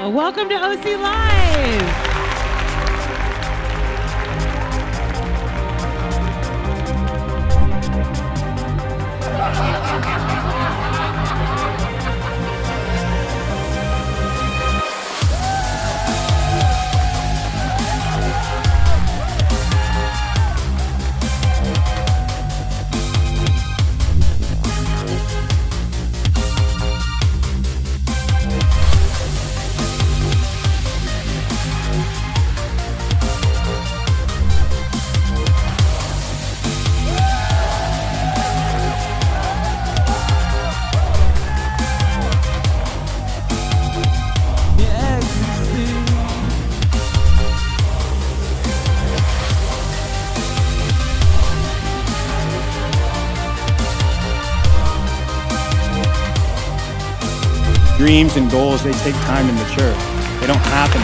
Welcome to OCLive. Dreams and goals, they take time to mature. They don't happen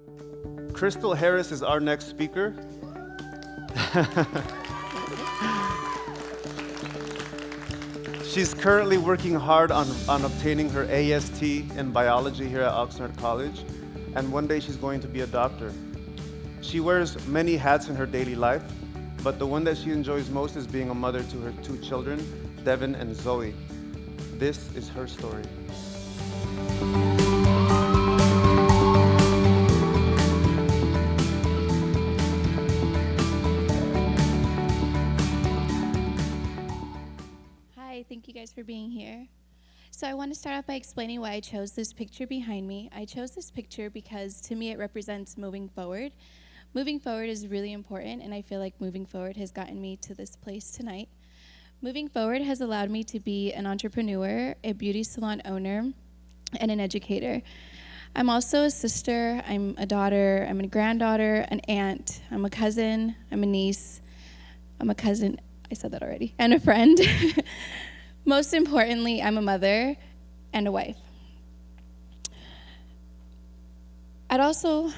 overnight. Crystal Harris is our next speaker. She's currently working hard on obtaining her AST in biology here at Oxnard College, and one day she's going to be a doctor. She wears many hats in her daily life, but the one that she enjoys most is being a mother to her 2 children, Devin and Zoe. This is her story. Hi, thank you guys for being here. So I want to start off by explaining why I chose this picture behind me. I chose this picture because to me it represents moving forward. Moving forward is really important, and I feel like moving forward has gotten me to this place tonight. Moving forward has allowed me to be an entrepreneur, a beauty salon owner, and an educator. I'm also a sister, I'm a daughter, I'm a granddaughter, an aunt, I'm a cousin, I'm a niece, I'm a cousin, I said that already, and a friend. Most importantly, I'm a mother and a wife. I'd also,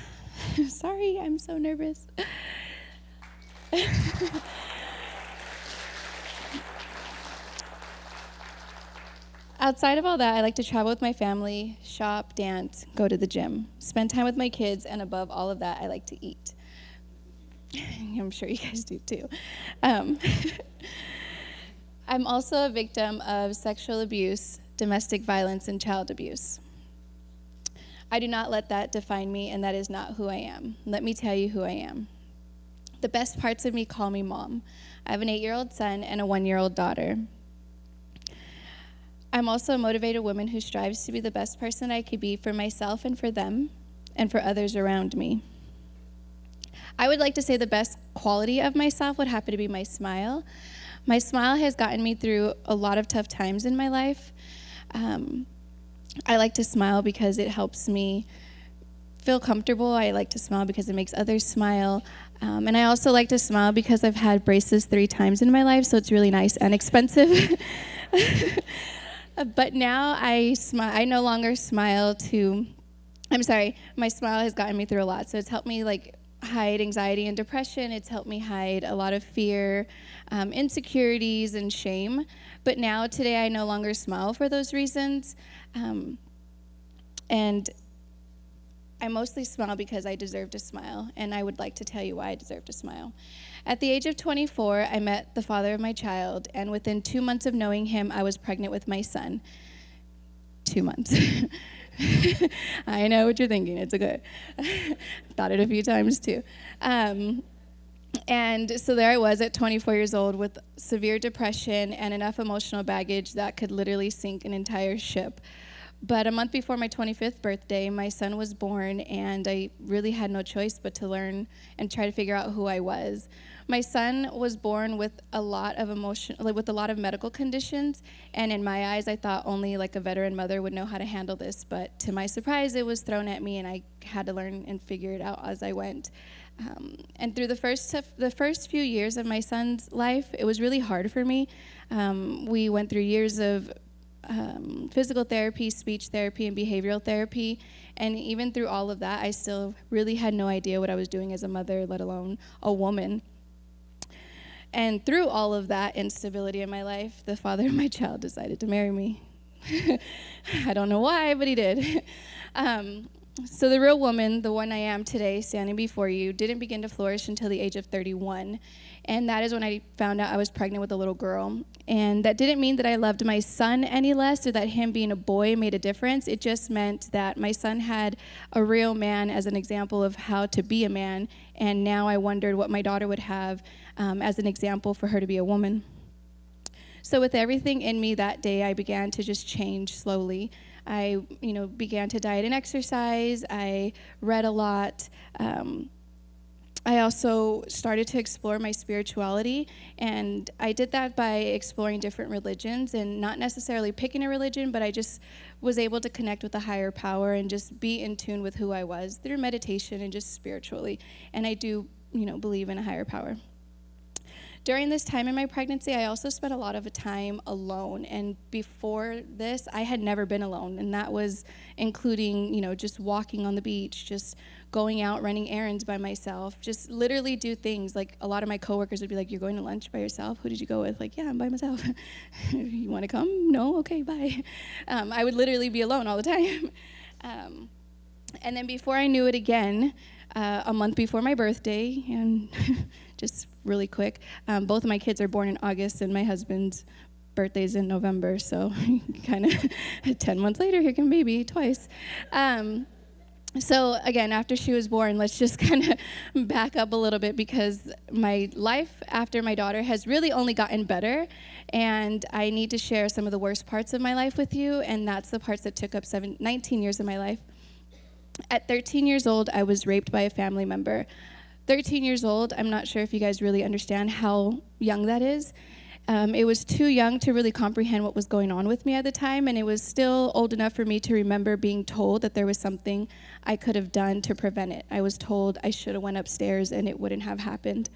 sorry, I'm so nervous. Outside of all that, I like to travel with my family, shop, dance, go to the gym, spend time with my kids, and above all of that, I like to eat. I'm sure you guys do too. I'm also a victim of sexual abuse, domestic violence, and child abuse. I do not let that define me, and that is not who I am. Let me tell you who I am. The best parts of me call me mom. I have an 8-year-old son and a 1-year-old daughter. I'm also a motivated woman who strives to be the best person I could be for myself and for them, and for others around me. I would like to say the best quality of myself would happen to be my smile. My smile has gotten me through a lot of tough times in my life. I like to smile because it helps me feel comfortable. I like to smile because it makes others smile. And I also like to smile because I've had braces 3 times in my life, so it's really nice and expensive. But now I no longer smile my smile has gotten me through a lot. So it's helped me hide anxiety and depression. It's helped me hide a lot of fear, insecurities, and shame. But now, today, I no longer smile for those reasons. And I mostly smile because I deserve to smile, and I would like to tell you why I deserve to smile. At the age of 24, I met the father of my child, and within 2 months of knowing him, I was pregnant with my son. 2 months. I know what you're thinking. It's okay. Thought it a few times too. And so there I was at 24 years old with severe depression and enough emotional baggage that could literally sink an entire ship. But a month before my 25th birthday, my son was born, and I really had no choice but to learn and try to figure out who I was. My son was born with a lot of medical conditions, and in my eyes, I thought only a veteran mother would know how to handle this. But to my surprise, it was thrown at me, and I had to learn and figure it out as I went. And through the first few years of my son's life, it was really hard for me. We went through years of physical therapy, speech therapy, and behavioral therapy. And even through all of that, I still really had no idea what I was doing as a mother, let alone a woman. And through all of that instability in my life, the father of my child decided to marry me. I don't know why, but he did. So the real woman, the one I am today, standing before you, didn't begin to flourish until the age of 31. And that is when I found out I was pregnant with a little girl. And that didn't mean that I loved my son any less or that him being a boy made a difference. It just meant that my son had a real man as an example of how to be a man. And now I wondered what my daughter would have as an example for her to be a woman. So with everything in me that day, I began to just change slowly. I, began to diet and exercise. I read a lot. I also started to explore my spirituality, and I did that by exploring different religions and not necessarily picking a religion, but I just was able to connect with a higher power and just be in tune with who I was through meditation and just spiritually. And I do, believe in a higher power. During this time in my pregnancy, I also spent a lot of time alone. And before this, I had never been alone. And that was including, just walking on the beach, just going out, running errands by myself, just literally do things. Like a lot of my coworkers would be like, "You're going to lunch by yourself? Who did you go with?" Like, "Yeah, I'm by myself." "You want to come?" "No?" "Okay, bye." I would literally be alone all the time. And then before I knew it again, a month before my birthday, and just really quick, both of my kids are born in August, and my husband's birthday's in November, so kind of 10 months later, here came baby twice. So again, after she was born, let's just kind of back up a little bit, because my life after my daughter has really only gotten better, and I need to share some of the worst parts of my life with you, and that's the parts that took up 19 years of my life. At 13 years old, I was raped by a family member. 13 years old, I'm not sure if you guys really understand how young that is. It was too young to really comprehend what was going on with me at the time, and it was still old enough for me to remember being told that there was something I could have done to prevent it. I was told I should have went upstairs and it wouldn't have happened.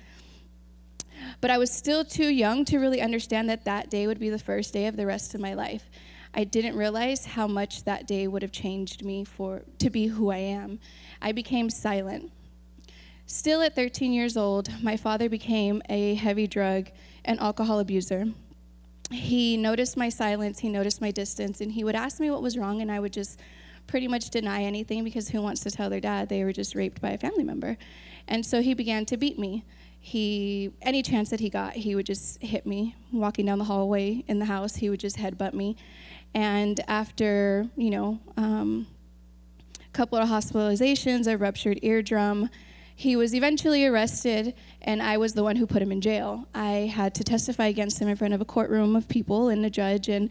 But I was still too young to really understand that that day would be the first day of the rest of my life. I didn't realize how much that day would have changed me to be who I am. I became silent. Still at 13 years old, my father became a heavy drug and alcohol abuser. He noticed my silence, he noticed my distance, and he would ask me what was wrong, and I would just pretty much deny anything, because who wants to tell their dad they were just raped by a family member? And so he began to beat me. Any chance that he got, he would just hit me. Walking down the hallway in the house, he would just headbutt me. And after, a couple of hospitalizations, a ruptured eardrum, he was eventually arrested, and I was the one who put him in jail. I had to testify against him in front of a courtroom of people and a judge, and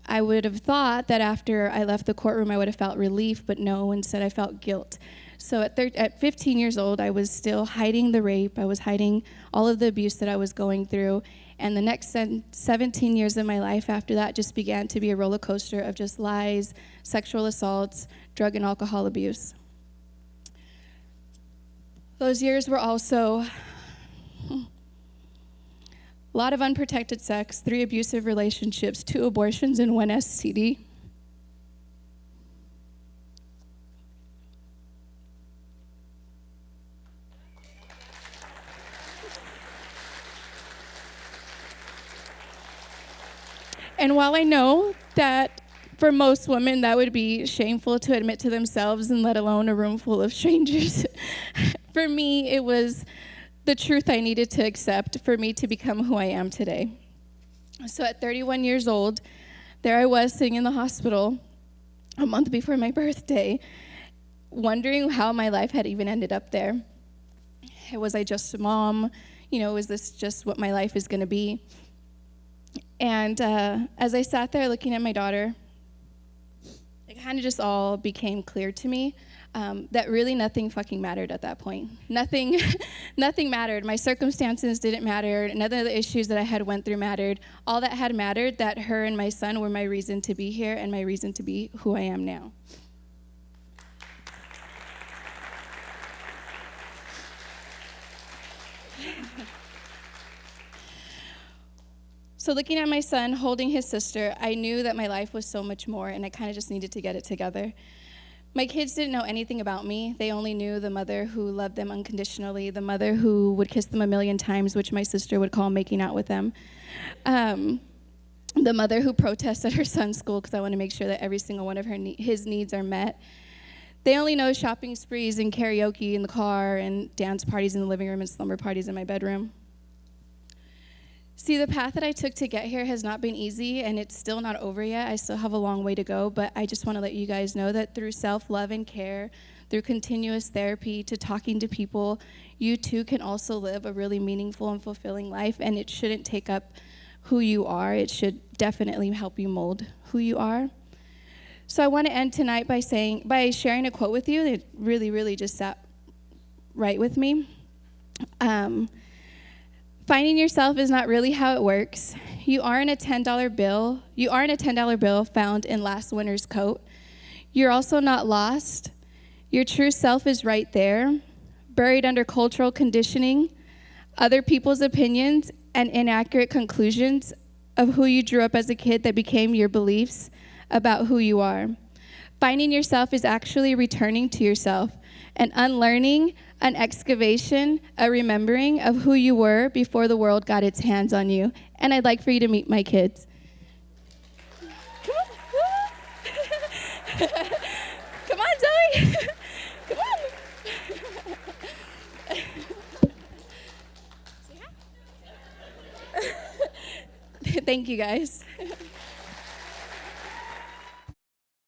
I would have thought that after I left the courtroom, I would have felt relief, but no, instead I felt guilt. So at 15 years old, I was still hiding the rape. I was hiding all of the abuse that I was going through, and the next 17 years of my life after that just began to be a roller coaster of just lies, sexual assaults, drug and alcohol abuse. Those years were also a lot of unprotected sex, 3 abusive relationships, 2 abortions, and 1 STD. And while I know that for most women that would be shameful to admit to themselves, and let alone a room full of strangers, for me it was the truth I needed to accept for me to become who I am today. So at 31 years old, there I was sitting in the hospital a month before my birthday, wondering how my life had even ended up there. Was I just a mom? Was this just what my life is going to be? And as I sat there looking at my daughter, it kind of just all became clear to me that really nothing fucking mattered at that point. Nothing mattered. My circumstances didn't matter. None of the issues that I had went through mattered. All that had mattered, that her and my son were my reason to be here and my reason to be who I am now. So looking at my son holding his sister, I knew that my life was so much more, and I kind of just needed to get it together. My kids didn't know anything about me. They only knew the mother who loved them unconditionally, the mother who would kiss them a million times, which my sister would call making out with them. The mother who protests at her son's school because I want to make sure that every single one of his needs are met. They only know shopping sprees and karaoke in the car and dance parties in the living room and slumber parties in my bedroom. See, the path that I took to get here has not been easy, and it's still not over yet. I still have a long way to go, but I just want to let you guys know that through self-love and care, through continuous therapy, to talking to people, you too can also live a really meaningful and fulfilling life, and it shouldn't take up who you are. It should definitely help you mold who you are. So I want to end tonight by sharing a quote with you that really, really just sat right with me. Finding yourself is not really how it works. You aren't a $10 bill. You aren't a $10 bill found in last winter's coat. You're also not lost. Your true self is right there, buried under cultural conditioning, other people's opinions, and inaccurate conclusions of who you drew up as a kid that became your beliefs about who you are. Finding yourself is actually returning to yourself, an unlearning, an excavation, a remembering of who you were before the world got its hands on you. And I'd like for you to meet my kids. Come on, Zoe. Come on. Thank you, guys.